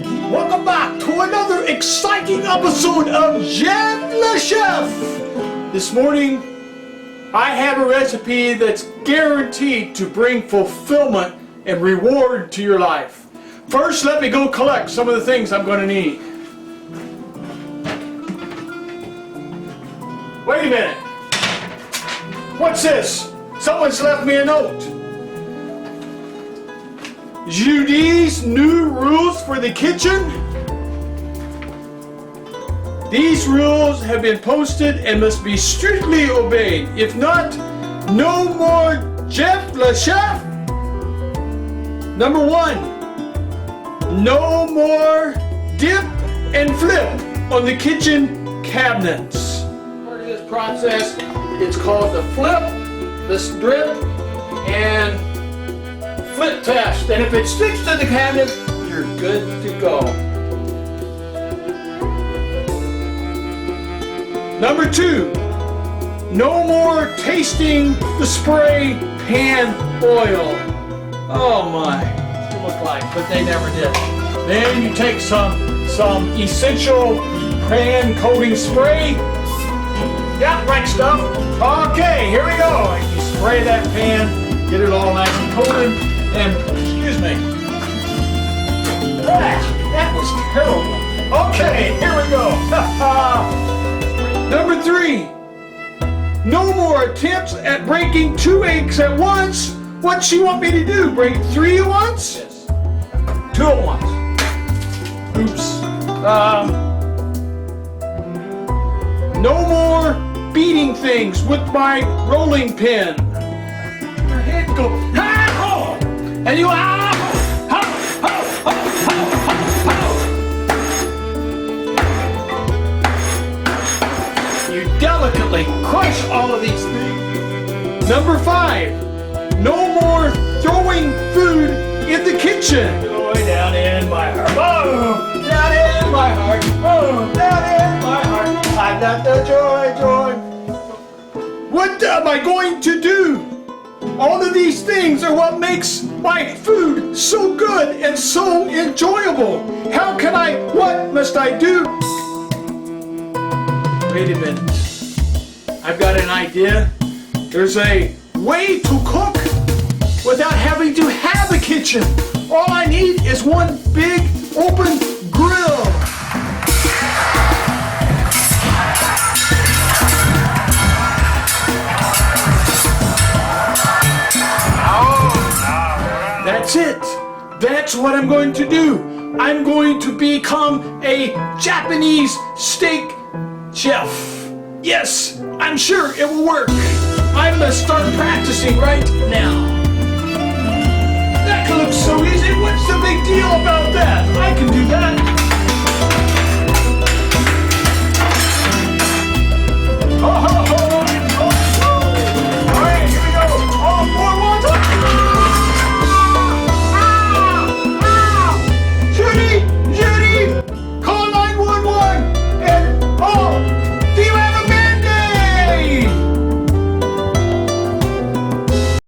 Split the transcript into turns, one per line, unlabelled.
Welcome back to another exciting episode of Geoff la Chef. This morning, I have a recipe that's guaranteed to bring fulfillment and reward to your life. First, let me go collect some of the things I'm going to need. Wait a minute. What's this? Someone's left me a note. Judy's new rules for the kitchen. These rules have been posted and must be strictly obeyed. If not, no more Geoff la Chef. Number 1, no more dip and flip on the kitchen cabinets. Part of this process, it's called the flip, the strip, and flip test, and if it sticks to the cabinet, you're good to go. Number 2, no more tasting the spray pan oil. Oh my, it looked like, but they never did. Then you take some essential pan coating spray. Yeah, right stuff. Okay, here we go. You spray that pan, get it all nice and coated. And, excuse me, that was terrible. Okay, here we go. Number 3, no more attempts at breaking 2 eggs at once. What you want me to do, break 3 at once? Yes. 2 at once. Oops. No more beating things with my rolling pin. Your head go, and you you delicately crush all of these things. Number 5, no more throwing food in the kitchen. Joy down in my heart. Oh, down in my heart. Oh, down in my heart. I got the joy. What am I going to do? All of these things are what makes my food so good and so enjoyable. What must I do? Wait a minute. I've got an idea. There's a way to cook without having to have a kitchen. All I need is one big open grill. That's it. That's what I'm going to do. I'm going to become a Japanese steak chef. Yes, I'm sure it will work. I must start practicing right now. That looks so easy. What's the big deal about that? I can do that.